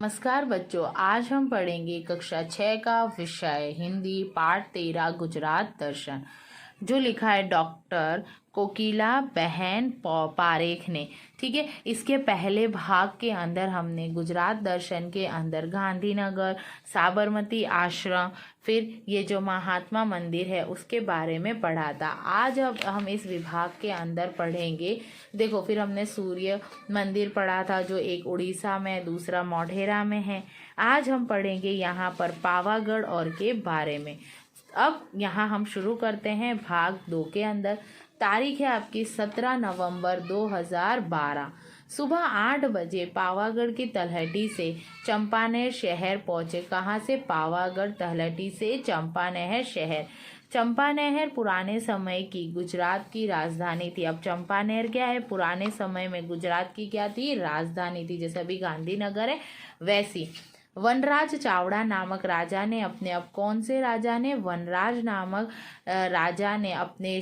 नमस्कार बच्चों, आज हम पढ़ेंगे कक्षा 6 का विषय हिंदी पाठ 13 गुजरात दर्शन, जो लिखा है डॉक्टर कोकिला बहन पारेख ने। ठीक है, इसके पहले भाग के अंदर हमने गुजरात दर्शन के अंदर गांधीनगर, साबरमती आश्रम, फिर ये जो महात्मा मंदिर है उसके बारे में पढ़ा था। आज अब हम इस विभाग के अंदर पढ़ेंगे। देखो, फिर हमने सूर्य मंदिर पढ़ा था जो एक उड़ीसा में, दूसरा मोढेरा में है। आज हम पढ़ेंगे यहाँ पर पावागढ़ और के बारे में। अब यहाँ हम शुरू करते हैं भाग 2 के अंदर। तारीख है आपकी 17 नवंबर 2012। सुबह 8 बजे पावागढ़ की तलहटी से चंपानेर शहर पहुँचे। कहाँ से? पावागढ़ तलहटी से चंपानेर शहर। चंपानेर पुराने समय की गुजरात की राजधानी थी। अब चंपानेर क्या है? पुराने समय में गुजरात की क्या थी? राजधानी थी। जैसे अभी गांधीनगर है वैसी। वनराज चावड़ा नामक राजा ने अपने, अब कौन से राजा ने? वनराज नामक राजा ने अपने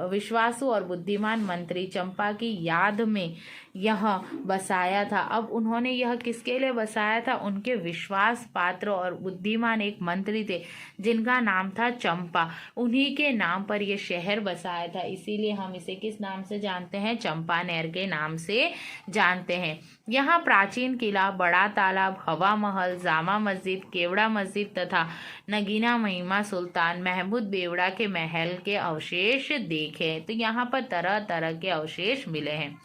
विश्वासु और बुद्धिमान मंत्री चंपा की याद में यह बसाया था। अब उन्होंने यह किसके लिए बसाया था? उनके विश्वास पात्र और बुद्धिमान एक मंत्री थे जिनका नाम था चंपा। उन्हीं के नाम पर यह शहर बसाया था, इसीलिए हम इसे किस नाम से जानते हैं? चंपानेर के नाम से जानते हैं। यहाँ प्राचीन किला, बड़ा तालाब, हवा महल, जामा मस्जिद, केवड़ा मस्जिद तथा नगीना महिमा सुल्तान महमूद बेवड़ा के महल के अवशेष देखे। तो यहाँ पर तरह तरह के अवशेष मिले हैं।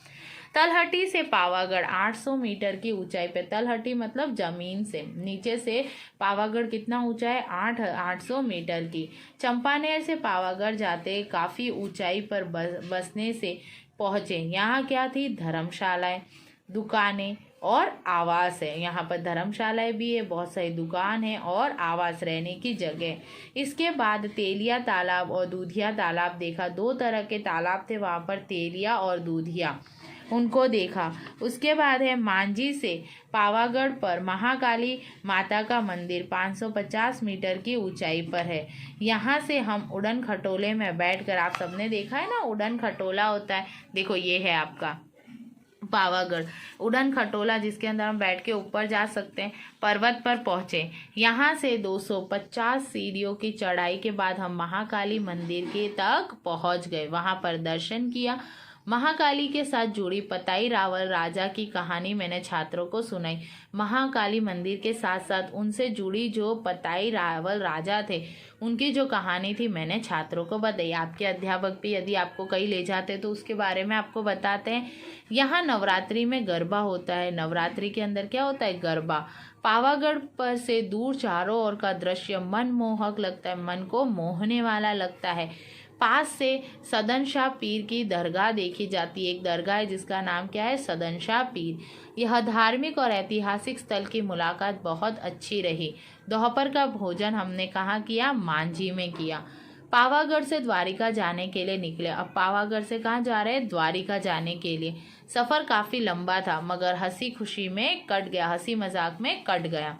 तलहटी से पावागढ़ 800 मीटर की ऊंचाई पे। तलहटी मतलब जमीन से नीचे से पावागढ़ कितना ऊंचा है? 800 मीटर की। चंपानेर से पावागढ़ जाते काफ़ी ऊंचाई पर बसने से पहुँचे। यहाँ क्या थी? धर्मशालाएं, दुकानें और आवास है। यहाँ पर धर्मशालाएं भी है, बहुत सारी दुकान है और आवास, रहने की जगह। इसके बाद तेलिया तालाब और दूधिया तालाब देखा। 2 तरह के तालाब थे वहाँ पर, तेलिया और दूधिया, उनको देखा। उसके बाद है मांझी से पावागढ़ पर महाकाली माता का मंदिर 550 मीटर की ऊंचाई पर है। यहाँ से हम उड़न खटोले में बैठकर, आप सबने देखा है ना उड़न खटोला होता है, देखो ये है आपका पावागढ़ उड़न खटोला, जिसके अंदर हम बैठ के ऊपर जा सकते हैं। पर्वत पर पहुंचे। यहाँ से 250 सीढ़ियों की चढ़ाई के बाद हम महाकाली मंदिर के तक पहुंच गए। वहां पर दर्शन किया। महाकाली के साथ जुड़ी पताई रावल राजा की कहानी मैंने छात्रों को सुनाई। महाकाली मंदिर के साथ साथ उनसे जुड़ी जो पताई रावल राजा थे, उनकी जो कहानी थी मैंने छात्रों को बताई। आपके अध्यापक भी यदि आपको कहीं ले जाते तो उसके बारे में आपको बताते हैं। यहाँ नवरात्रि में गरबा होता है। नवरात्रि के अंदर क्या होता है? गरबा। पावागढ़ पर से दूर चारों ओर का दृश्य मनमोहक लगता है, मन को मोहने वाला लगता है। पास से सदनशाह पीर की दरगाह देखी जाती है। एक दरगाह है जिसका नाम क्या है? सदनशाह पीर। यह धार्मिक और ऐतिहासिक स्थल की मुलाकात बहुत अच्छी रही। दोपहर का भोजन हमने कहाँ किया? मांझी में किया। पावागढ़ से द्वारिका जाने के लिए निकले। अब पावागढ़ से कहाँ जा रहे हैं? द्वारिका जाने के लिए। सफ़र काफ़ी लंबा था मगर हंसी खुशी में कट गया, हंसी मजाक में कट गया।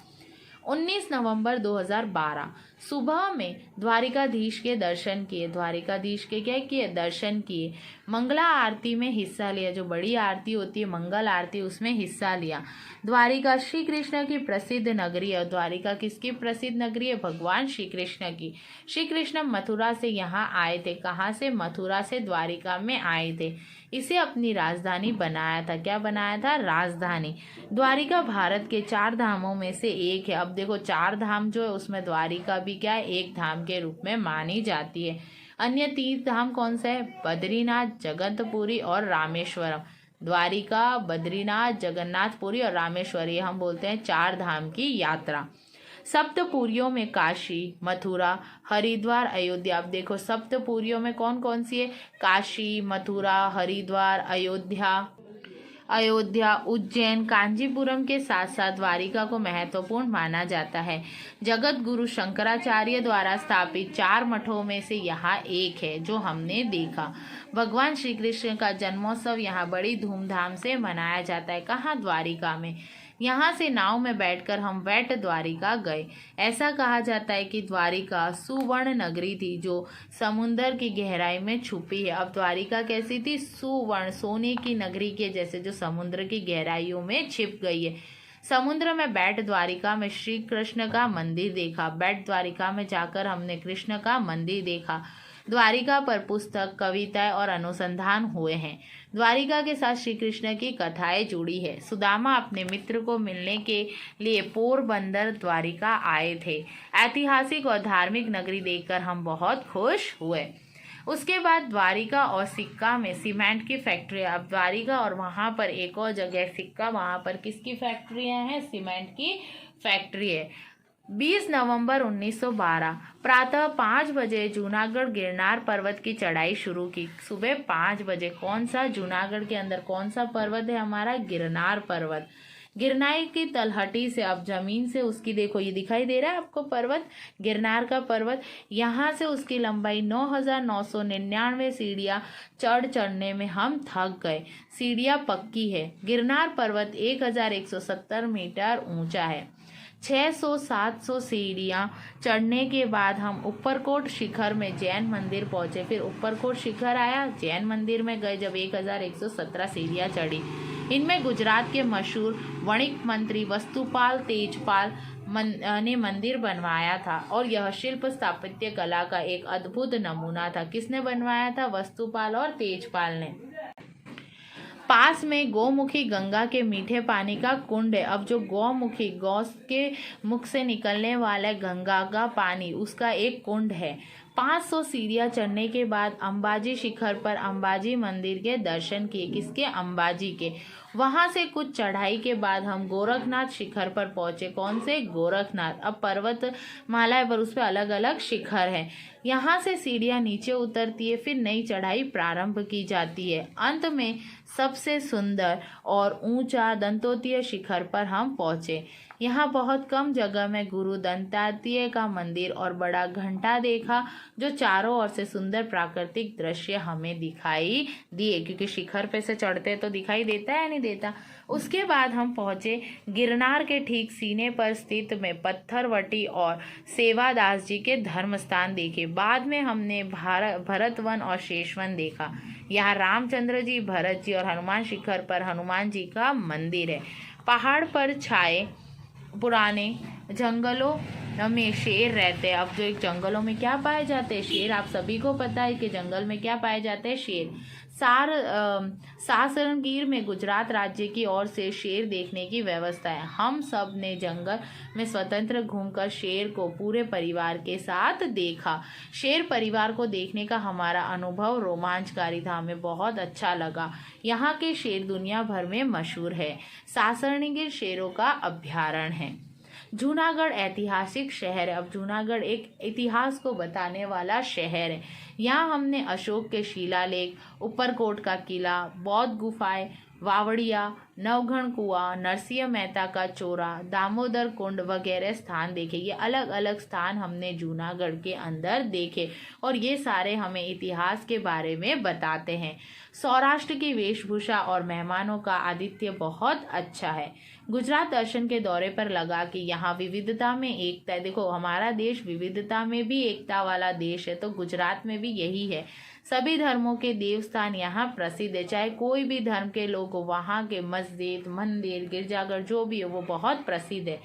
19 नवंबर 2012 सुबह में द्वारिकाधीश के दर्शन किए। द्वारिकाधीश के क्या किए? दर्शन किए। मंगला आरती में हिस्सा लिया। जो बड़ी आरती होती है मंगल आरती, उसमें हिस्सा लिया। द्वारिका श्री कृष्ण की प्रसिद्ध नगरी है। द्वारिका किसकी प्रसिद्ध नगरी है? भगवान श्री कृष्ण की। श्री कृष्ण मथुरा से यहाँ आए थे। कहाँ से? मथुरा से द्वारिका में आए थे। इसे अपनी राजधानी बनाया था। क्या बनाया था? राजधानी। द्वारिका भारत के 4 धामों में से एक है। अब देखो 4 धाम जो है उसमें द्वारिका भी क्या है? एक धाम के रूप में मानी जाती है। अन्य 3 धाम कौन से है? बद्रीनाथ, जगन्नाथपुरी और रामेश्वरम। द्वारिका, बद्रीनाथ, जगन्नाथपुरी और रामेश्वर, ये हम बोलते हैं 4 धाम की यात्रा। सप्तपुरियों में काशी, मथुरा, हरिद्वार, अयोध्या। अब देखो सप्तपुरियों में कौन कौन सी है? काशी, मथुरा, हरिद्वार, अयोध्या, उज्जैन, कांचीपुरम के साथ साथ द्वारिका को महत्वपूर्ण माना जाता है। जगत गुरु शंकराचार्य द्वारा स्थापित 4 मठों में से यहाँ एक है जो हमने देखा। भगवान श्री कृष्ण का जन्मोत्सव यहाँ बड़ी धूमधाम से मनाया जाता है। कहाँ? द्वारिका में। यहाँ से नाव में बैठकर हम वैट द्वारिका गए। ऐसा कहा जाता है कि द्वारिका सुवर्ण नगरी थी जो समुंदर की गहराई में छुपी है। अब द्वारिका कैसी थी? सुवर्ण, सोने की नगरी के जैसे, जो समुद्र की गहराइयों में छिप गई है। समुद्र में बेट द्वारिका में श्री कृष्ण का मंदिर देखा। बेट द्वारिका में जाकर हमने कृष्ण का मंदिर देखा। द्वारिका पर पुस्तक, कविताएं और अनुसंधान हुए हैं। द्वारिका के साथ श्री कृष्ण की कथाएं जुड़ी है। सुदामा अपने मित्र को मिलने के लिए पोरबंदर द्वारिका आए थे। ऐतिहासिक और धार्मिक नगरी देखकर हम बहुत खुश हुए। उसके बाद द्वारिका और सिक्का में सीमेंट की फैक्ट्री। अब द्वारिका और वहाँ पर एक और जगह सिक्का, वहाँ पर किसकी फैक्ट्रियाँ हैं? सीमेंट की फैक्ट्री है। 20 नवंबर 1912 प्रातः 5 बजे जूनागढ़ गिरनार पर्वत की चढ़ाई शुरू की। सुबह 5 बजे। कौन सा? जूनागढ़ के अंदर कौन सा पर्वत है हमारा? गिरनार पर्वत। गिरनार की तलहटी से, अब जमीन से उसकी देखो, ये दिखाई दे रहा है आपको पर्वत, गिरनार का पर्वत। यहाँ से उसकी लंबाई 9,999 सीढ़ियाँ चढ़ने में हम थक गए। सीढ़ियाँ पक्की है। गिरनार पर्वत 1,170 मीटर ऊंचा है। 600-700 सीढ़ियाँ चढ़ने के बाद हम ऊपरकोट शिखर में जैन मंदिर पहुंचे। फिर ऊपरकोट शिखर आया, जैन मंदिर में गए जब 1,117 सीढ़ियाँ चढ़ी। इनमें गुजरात के मशहूर वणिक मंत्री वस्तुपाल तेजपाल ने मंदिर बनवाया था और यह शिल्प स्थापत्य कला का एक अद्भुत नमूना था। किसने बनवाया था? वस्तुपाल और तेजपाल ने। पास में गौमुखी गंगा के मीठे पानी का कुंड है। अब जो गौमुखी, गौ के मुख से निकलने वाला गंगा का पानी, उसका एक कुंड है। 500 सीढ़ियाँ चढ़ने के बाद अंबाजी शिखर पर अंबाजी मंदिर के दर्शन किए। किसके? अंबाजी के। वहां से कुछ चढ़ाई के बाद हम गोरखनाथ शिखर पर पहुंचे। कौन से? गोरखनाथ। अब पर्वत माला है पर उस पर अलग अलग शिखर है। यहाँ से सीढ़ियाँ नीचे उतरती है, फिर नई चढ़ाई प्रारंभ की जाती है। अंत में सबसे सुंदर और ऊंचा दंतोतीय शिखर पर हम पहुंचे। यहाँ बहुत कम जगह में गुरु दंतात्रेय का मंदिर और बड़ा घंटा देखा, जो चारों ओर से सुंदर प्राकृतिक दृश्य हमें दिखाई दिए, क्योंकि शिखर पे से चढ़ते तो दिखाई देता है, नहीं देता। उसके बाद हम पहुंचे गिरनार के ठीक सीने पर स्थित में पत्थरवटी और सेवादास जी के धर्म स्थान देखे। बाद में हमने भरतवन और शेषवन देखा। यहाँ रामचंद्र जी, भरत जी और हनुमान शिखर पर हनुमान जी का मंदिर है। पहाड़ पर छाए पुराने जंगलों में शेर रहते हैं। अब जो एक जंगलों में क्या पाए जाते हैं? शेर। आप सभी को पता है कि जंगल में क्या पाए जाते हैं? शेर। सासनगीर में गुजरात राज्य की ओर से शेर देखने की व्यवस्था है। हम सब ने जंगल में स्वतंत्र घूमकर शेर को पूरे परिवार के साथ देखा। शेर परिवार को देखने का हमारा अनुभव रोमांचकारी था, हमें बहुत अच्छा लगा। यहाँ के शेर दुनिया भर में मशहूर है। सासनगीर शेरों का अभ्यारण्य है। जूनागढ़ ऐतिहासिक शहर है। अब जूनागढ़ एक इतिहास को बताने वाला शहर है। यहाँ हमने अशोक के शिलालेख, ऊपरकोट का किला, बौद्ध गुफाएं, वावड़िया, नवघण कुआं, नरसिंह मेहता का चौरा, दामोदर कुंड वगैरह स्थान देखे। ये अलग अलग स्थान हमने जूनागढ़ के अंदर देखे और ये सारे हमें इतिहास के बारे में बताते हैं। सौराष्ट्र की वेशभूषा और मेहमानों का आतिथ्य बहुत अच्छा है। गुजरात दर्शन के दौरे पर लगा कि यहाँ विविधता में एकता है। देखो, हमारा देश विविधता में भी एकता वाला देश है, तो गुजरात में भी यही है। सभी धर्मों के देवस्थान यहाँ प्रसिद्ध है। चाहे कोई भी धर्म के लोग हो, वहाँ के मस्जिद, मंदिर, गिरजाघर जो भी हो वो बहुत प्रसिद्ध है।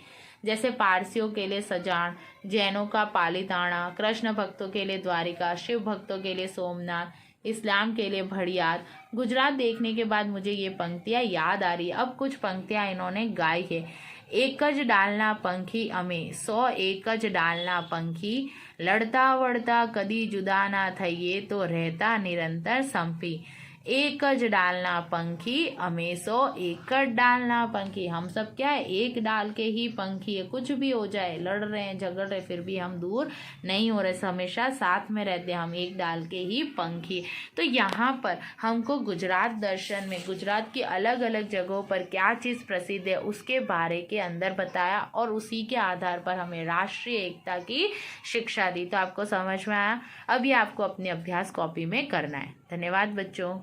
जैसे पारसियों के लिए सजान, जैनों का पालीताना, कृष्ण भक्तों के लिए द्वारिका, शिव भक्तों के लिए सोमनाथ, इस्लाम के लिए भड़ियार। गुजरात देखने के बाद मुझे ये पंक्तियाँ याद आ रही। अब कुछ पंक्तियाँ इन्होंने गाई है। एकज डालना पंखी अमे 100 एकज डालना पंखी, लड़ता वड़ता कदी जुदा ना थईए तो रहता निरंतर संपी। एकज डालना पंखी अमे 100 एकज डालना पंखी। हम सब क्या है? एक डाल के ही पंखी है। कुछ भी हो जाए, लड़ रहे हैं, झगड़ रहे, फिर भी हम दूर नहीं हो रहे, हमेशा साथ में रहते हैं। हम एक डाल के ही पंखी। तो यहाँ पर हमको गुजरात दर्शन में गुजरात की अलग अलग जगहों पर क्या चीज़ प्रसिद्ध है उसके बारे के अंदर बताया और उसी के आधार पर हमें राष्ट्रीय एकता की शिक्षा दी। तो आपको समझ में आया? अब ये आपको अपनी अभ्यास कॉपी में करना है। धन्यवाद बच्चों।